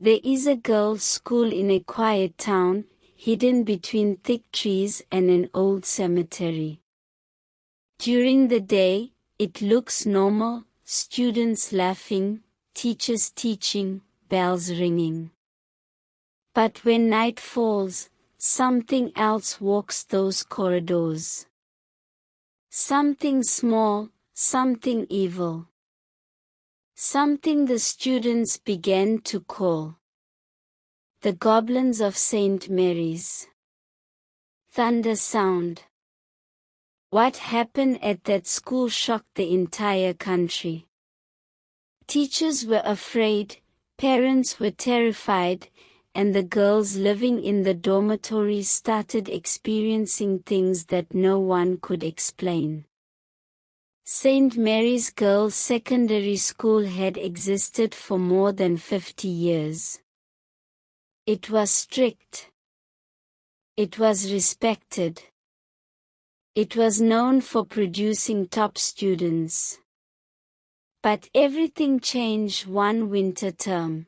There is a girls' school in a quiet town, hidden between thick trees and an old cemetery. During the day, it looks normal, students laughing, teachers teaching, bells ringing. But when night falls, something else walks those corridors. Something small, something evil. Something the students began to call the Goblins of St Mary's. Thunder sound. What happened at that school shocked the entire country. Teachers were afraid, parents were terrified, and the girls living in the dormitories started experiencing things that no one could explain. St. Mary's Girls' Secondary School had existed for more than 50 years. It was strict. It was respected. It was known for producing top students. But everything changed one winter term.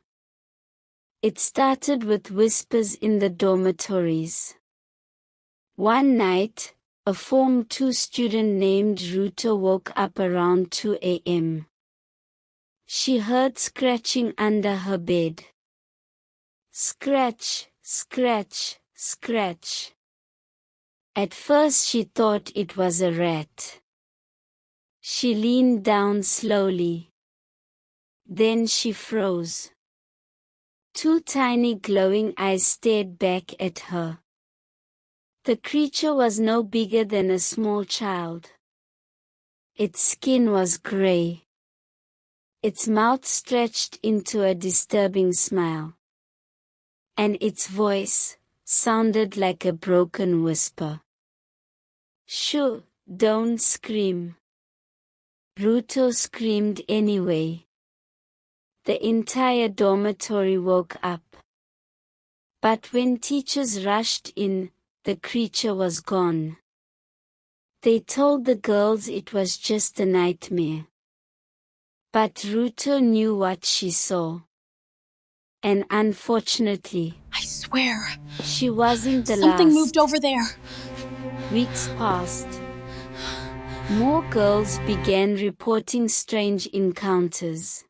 It started with whispers in the dormitories. One night, a Form 2 student named Ruta woke up around 2 a.m. She heard scratching under her bed. Scratch, scratch, scratch. At first she thought it was a rat. She leaned down slowly. Then she froze. Two tiny glowing eyes stared back at her. The creature was no bigger than a small child. Its skin was gray. Its mouth stretched into a disturbing smile. And its voice sounded like a broken whisper. Shoo, don't scream. Ruto screamed anyway. The entire dormitory woke up. But when teachers rushed in, the creature was gone. They told the girls it was just a nightmare. But Ruto knew what she saw. And unfortunately, I swear, she wasn't the last. Something moved over there. Weeks passed. More girls began reporting strange encounters.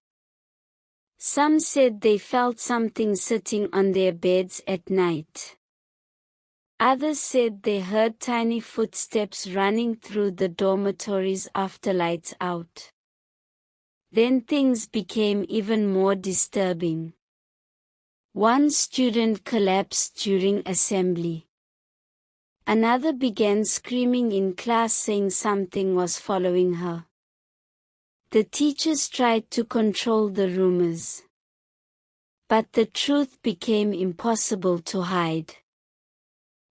Some said they felt something sitting on their beds at night. Others said they heard tiny footsteps running through the dormitories after lights out. Then things became even more disturbing. One student collapsed during assembly. Another began screaming in class saying something was following her. The teachers tried to control the rumors. But the truth became impossible to hide.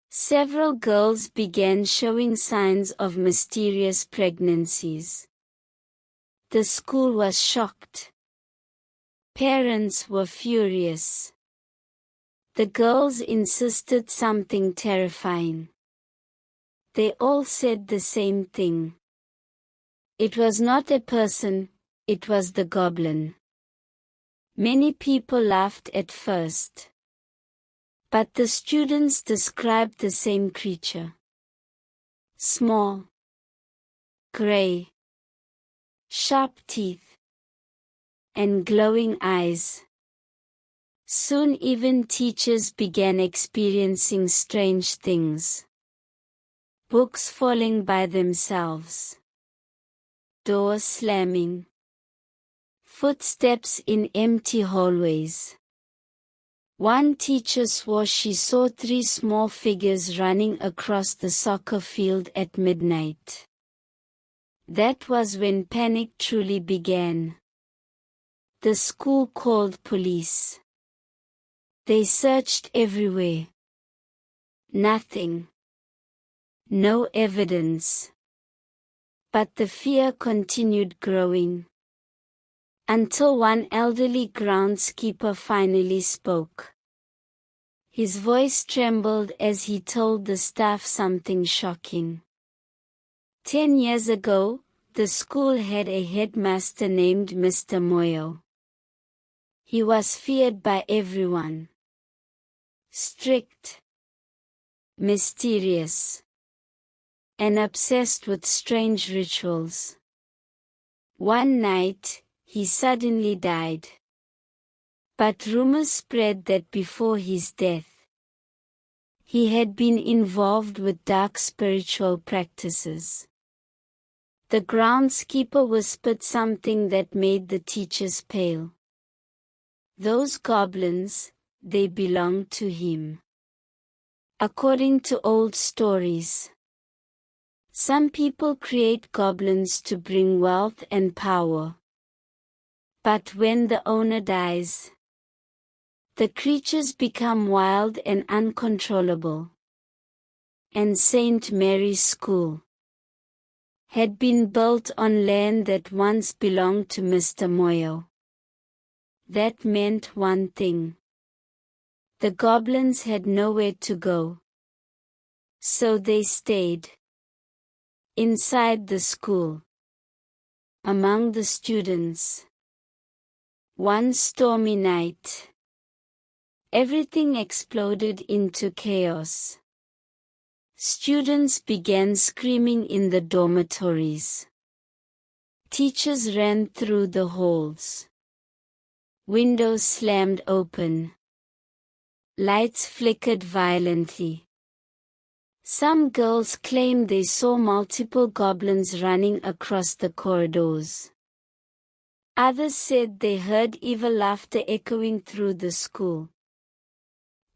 Several girls began showing signs of mysterious pregnancies. The school was shocked. Parents were furious. The girls insisted something terrifying. They all said the same thing. It was not a person, it was the goblin. Many people laughed at first. But the students described the same creature. Small, gray, sharp teeth, and glowing eyes. Soon even teachers began experiencing strange things. Books falling by themselves. Doors slamming. Footsteps in empty hallways. One teacher swore she saw 3 small figures running across the soccer field at midnight. That was when panic truly began. The school called police. They searched everywhere. Nothing. No evidence. But the fear continued growing. Until one elderly groundskeeper finally spoke. His voice trembled as he told the staff something shocking. 10 years ago, the school had a headmaster named Mr. Moyo. He was feared by everyone. Strict, mysterious, and obsessed with strange rituals. One night, he suddenly died. But rumors spread that before his death, he had been involved with dark spiritual practices. The groundskeeper whispered something that made the teachers pale. Those goblins, they belonged to him. According to old stories, some people create goblins to bring wealth and power. But when the owner dies, the creatures become wild and uncontrollable. And St. Mary's School had been built on land that once belonged to Mr. Moyo. That meant one thing. The goblins had nowhere to go. So they stayed inside the school, among the students. One stormy night, everything exploded into chaos. Students began screaming in the dormitories. Teachers ran through the halls. Windows slammed open. Lights flickered violently. Some girls claimed they saw multiple goblins running across the corridors. Others said they heard evil laughter echoing through the school.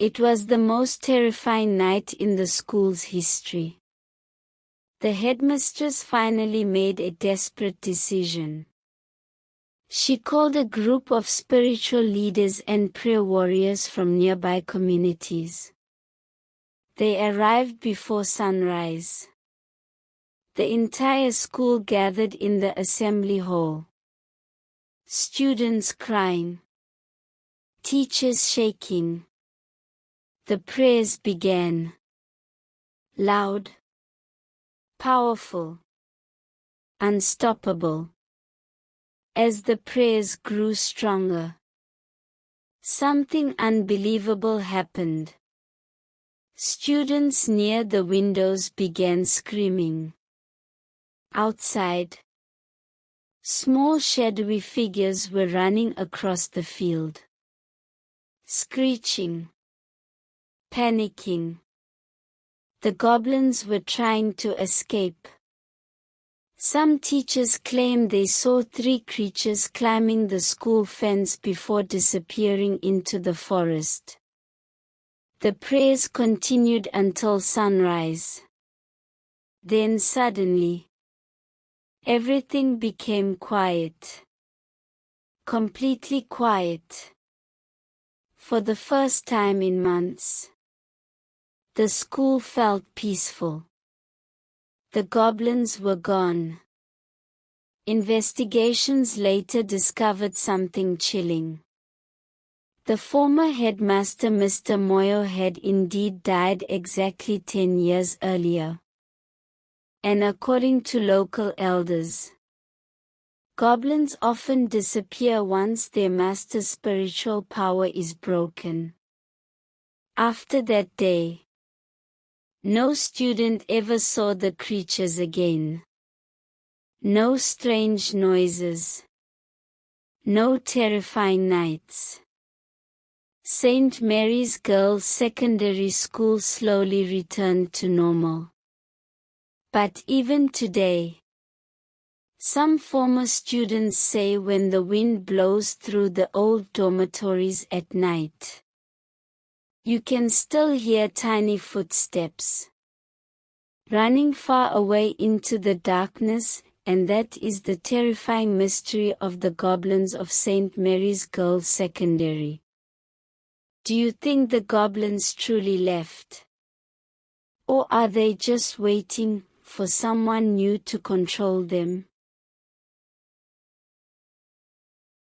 It was the most terrifying night in the school's history. The headmistress finally made a desperate decision. She called a group of spiritual leaders and prayer warriors from nearby communities. They arrived before sunrise. The entire school gathered in the assembly hall. Students crying. Teachers shaking. The prayers began. Loud. Powerful. Unstoppable. As the prayers grew stronger, something unbelievable happened. Students near the windows began screaming. Outside, small shadowy figures were running across the field. Screeching. Panicking. The goblins were trying to escape. Some teachers claimed they saw 3 creatures climbing the school fence before disappearing into the forest. The prayers continued until sunrise. Then suddenly, everything became quiet. Completely quiet. For the first time in months, the school felt peaceful. The goblins were gone. Investigations later discovered something chilling. The former headmaster Mr. Moyo had indeed died exactly 10 years earlier. And according to local elders, goblins often disappear once their master's spiritual power is broken. After that day, no student ever saw the creatures again. No strange noises. No terrifying nights. St. Mary's Girls' Secondary School slowly returned to normal. But even today, some former students say when the wind blows through the old dormitories at night, you can still hear tiny footsteps running far away into the darkness, and that is the terrifying mystery of the Goblins of St. Mary's Girls' Secondary. Do you think the goblins truly left? Or are they just waiting for someone new to control them?